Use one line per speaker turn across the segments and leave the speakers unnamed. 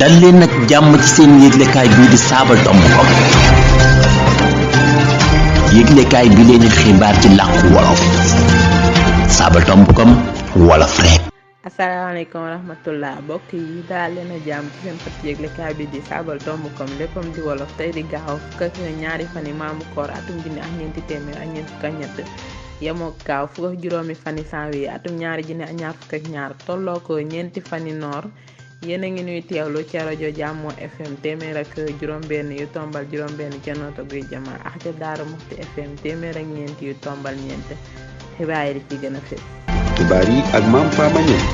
dal leen nag jàmm ci seen yëglekaay bii di Sabadombcom yëglekaay bi leen di xibaar ci làkku wolof Sabadombcom wolof rek.
asalaamaaleykum wa rahmatullah mbokk yi daal leen a jàmm ci seen fët yëglekaay bi di Sabadombcom léppam di wolof tey di gaaw fukk ak ñaari fani maamu koor atum junni ak ñeenti téeméer ak ñeent fukk ak ñett yemoo gaaw fukk ak juróomi fani janvier atum ñaari junni ak ñaar fukk ak ñaar tolloo ko ñeenti fani noor. yéen a ngi nuy teewlu ca rajo Jàmmoo FM téeméer ak juróom-benn yu tombal juróom-benn ca Notto Gouye Diama ak ca Daaru Muxti FM téeméer ak ñeent yu tombal ñeent xibaar yi ci gën a fës.
xibaar yi ak Mame Fama Niang.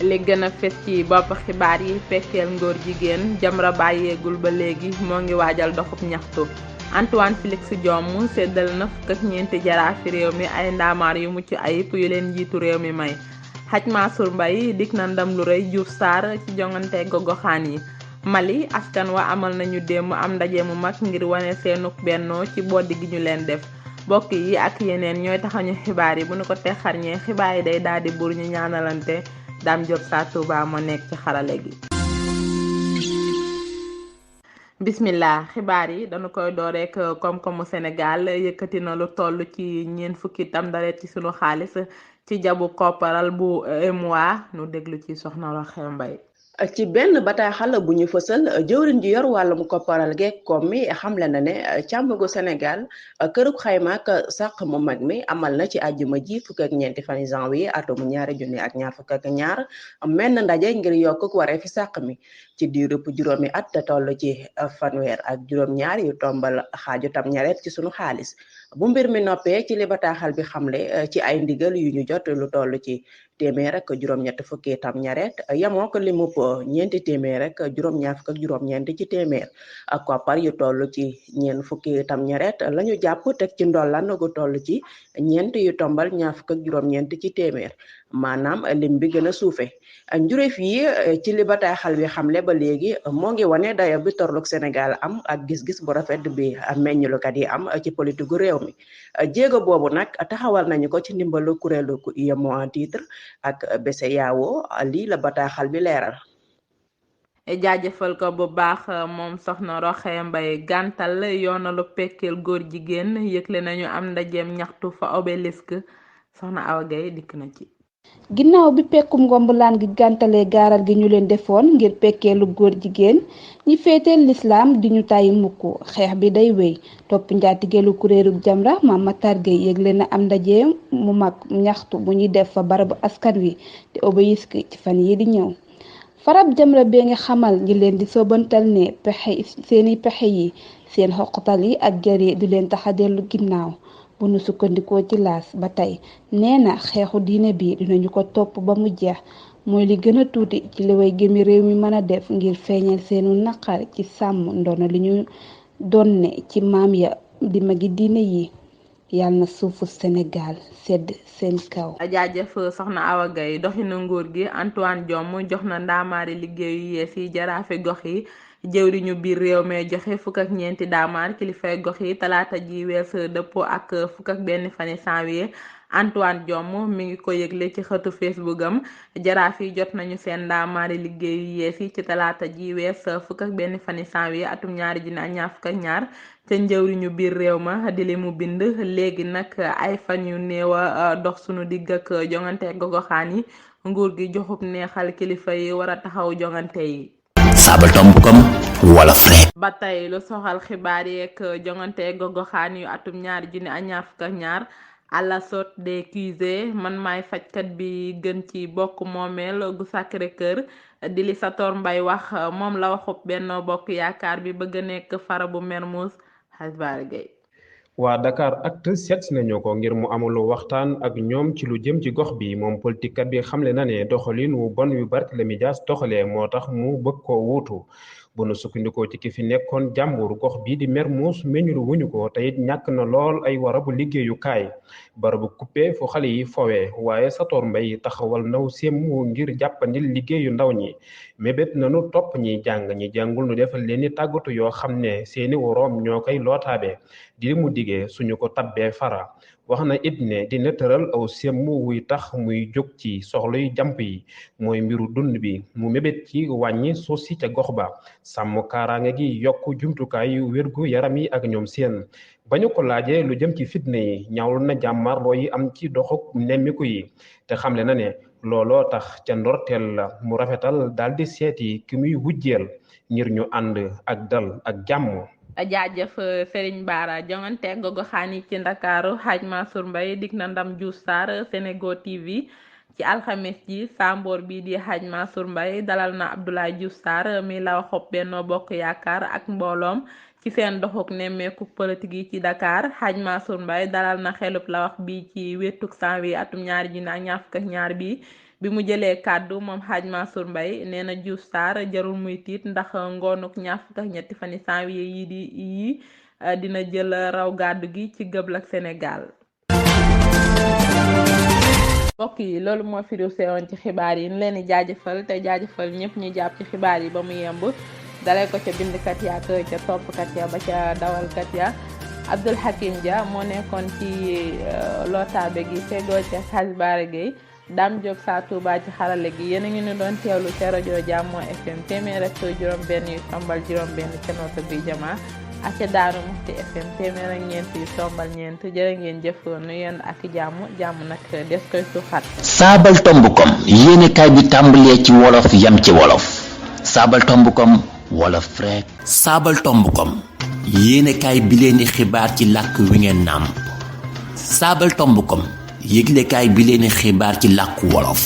li gën a fës ci bopp xibaar yi pekkeel ngóor jigéen Jamra bàyyeegul ba léegi moo ngi waajal doxub ñaxtu. Antoine Félix Diome séddal na fukk ak ñeenti jaraafi réew mi ay ndaamaar yu mucc ayib yu leen njiitu réew mi may. Hadj Mansour Mbaye dik na ndam lu rëy Diouf Sarr ci jongante gogoxaan yi. Mali askan wa amal nañu démb am ndaje mu mag ngir wane seenuk bennoo ci boddi gi ñu leen def mbokk yi ak yeneen ñooy taxañu xibaar yi bu nu ko texarñee xibaar yi day daal di buur ñu ñaanalante Dame Diop Sa Touba moo nekk ci xarale gi. bismillah xibaar yi dañu koy door rek koom-koomu Sénégal yëkkati na lu toll ci ñeent fukki tam dalet ci sunu xaalis ci jabu kopparal bu EMOA nu déglu ci soxna Roxee Mbay.
ci benn bataaxal bu ñu fësal jëwriñ ji yor wàllum kopparal geek koom mi xamle na ne càmmagu Sénégal kërug xayma ak sàq mu mag mi amal na ci àjjuma ji fukk ak ñeenti fan janvier atum ñaari junni ak ñaar fukk ak ñaar menn ndaje ngir yokk waree fi sàq mi ci diirub juróomi at toll ci fanweer ak juróom-ñaar yu tombal xaaju tam ñaret ci sunu xaalis bu mbir mi noppee ci li bataaxal bi xamle ci ay ndigal yu ñu jot lu toll ci téeméer ak juróom-ñett fukki tam ñaret yamoo ko limu ñeenti téeméer ak juróom-ñaar fukk ak juróom-ñeent ci téeméer ak koppar yu toll ci ñeent fukki tam ñaret lañu jàpp teg ci ndollan gu toll ci ñeent yu tombal ñaar fukk ak juróom-ñeent ci téeméer maanaam lim bi gën a suufe njuréef yi ci li bataaxal bi xamle ba léegi moo ngi wane dayo bi torluk Sénégal am ak gis-gis bu rafet bi meññulukat yi am ci politique gu réew mi jéego boobu nag taxawal nañu ko ci ndimbalu kuréelu yemoo en titre ak BCEAO lii la bataaxal bi leeral.
jaajëfal ko bu baax moom soxna Roxee Mbay gàntal yoonalu pekkeel góor jigéen yëgle nañu am ndajeem ñaxtu fa Obélisque soxna Awa Gaye dikk na ci.
ginnaaw bi pekkum ngombalaan gi gàntalee gaaral gi ñu leen defoon ngir pekkeelu góor jigéen ñi féeteel lislaam di ñu tàyyi mukk xeex bi day wéy topp njaatigeelu kuréelu Jamra Mame Matar Gueye yëgle na am ndaje mu mag ñaxtu bu ñuy def fa barabu askan wi te Obélisque ci fan yi di ñëw farab Jamra bee nga xamal ñi leen di sobantal ne seeni pexe yi seen xoqatal yi ak jëree du leen tax a dellu ginnaaw bu nu sukkandikoo ci laas ba tey nee na xeexu diine bi dinañu ko topp ba mu jeex mooy li gën a tuuti ci li way gëmi réew mi mën a def ngir feeñal seenu naqar ci sàmm ndono li ñu donne ci maam ya di magi diine yi yàlla na suufu Sénégal sedd seen kaw.
jaajëf soxna Awa Gaye doxinu nguur gi Antoine Diome jox na ndaamaari liggéeyu yees yi jaraafe gox yi jëwriñu biir réew mi joxe fukk ak ñeenti daamaar kilifay gox yi talaata ji wees dëppoo ak fukk ak benn fani janvier Antoine Diome mi ngi ko yëgle ci xëtu Facebook am jaraaf yi jot nañu seen ndaamaari liggéeyu yees yi ci talaata ji wees fukk ak benn fani janvier atum ñaari junni ak ñaar fukk ak ñaar ca njëwriñu biir réew ma di li mu bind léegi nag ay fan yu néew a dox sunu digg ak jongante gogoxaan yi nguur gi joxub neexal kilifa yi war a taxaw jongante yi.
Sabadombcom wolof rek.
ba tey lu soxal xibaar yeeg jongante gogoxaan yu atum ñaari junni ak ñaar fukk ak ñaar àla sot des accusés man maay fajkat bi gën ci bokk moomeel gu Sacré-Cœur di li Sator Mbay wax moom la waxub Benno Bokk Yaakaar bi bëgg a nekk fara bu Mermoz Hasbar Gueye.
waa Dakaractu seet si nañu ko ngir mu amalu waxtaan ak ñoom ci lu jëm ci gox bi moom politique kat bi xamle na ne doxalin wu bon yu Barthélémy Dias doxalee moo tax mu bëgg koo wuutu bu nu sukkandikoo ci ki fi nekkoon jàmbur gox bii di Mermoz meññul wuñu ko te it ñàkk na lool ay warabu liggéeyukaay barabu coupé fu xale yi fowee waaye Sator Mbay taxawal naw sémmu ngir jàppandil liggéeyu ndaw ñi mébét nanu topp ñi jàng ñi jàngul nu defal leen ni tàggatu yoo xam ne seeni woroom ñoo koy lootaabe di mu digee suñu ko tabbee fara wax na it ne dina tëral aw semm wuy tax muy jóg ci soxlay jàmp yi mooy mbiru dund bi mu mébét ci wàññi suuf si ca gox ba sàmm kaaraange gi yokk jumtukaay yu wérgu yaram yi ak ñoom seen ba ñu ko laajee lu jëm ci fitna yi ñaawlu na jàmmarloo yi am ci doxuk nemmiku yi te xamle na ne looloo tax ca ndorteel la mu rafetal daal di seeti ki muy wujjeel ngir ñu ànd ak dal ak jàmm.
jaajëf Serigne Bara jongante gogoxaan yi ci Ndakaaru Hadj Mansour Mbaye dig na ndam Diouf Sarr Sénégo TV ci alxames ji Samboor bii di Hadj Mansour Mbaye dalal na Abdoulaye Diouf Sarr mi la xob Benno Bokk Yaakaar ak mbooloom ci seen doxuk nemmeeku politique yi ci Dakar Hadj Mansour Mbaye dalal na xelub la wax bi ci wéttuk janvier atum 2022 bi mu jëlee kàddu moom Hadj Mansour Mbaye nee na Diouf Sarr jarul muy tiit ndax ngoonuk 23 fani janvier yi dina jël raw gàddu gi ci gëbl ak Sénégal. mbokk yi loolu moo fi sewoon ci xibaar yi ñu leen di jaajëfal te jaajëfal ñëpp ñu jàpp ci xibaar yi ba mu yemb dalee ko ca bindkat ya ak ca toppkat ya ba ca dawalkat ya Abdoul Hakim Dia moo nekkoon ci lotaabe gi tegoo ca Hadj Bara Gueye Dame Diop saa Touba ci xarale gi yéen a ngi ñu doon teewlu ca rajo Jàmmo FM téeméer ak juróom-benn yu tombal juróom-benn ca noota bi jama ak ca Daaru Muxti FM téeméer ak ñeent yu tombal ñeent jërë ngeen jëf nu yéen ak jàmm nag des koy suuxat.
saabal tombukom yéenekaay bi tàmbalee ci wolof yam ci wolof saabal tombukom wolof rek. saabal tombukom yéenekaay bi leen di xibaar ci làkk wi ngeen nàmp saabal tombukom yëglekaay bi leen di xibaar ci làkku wolof.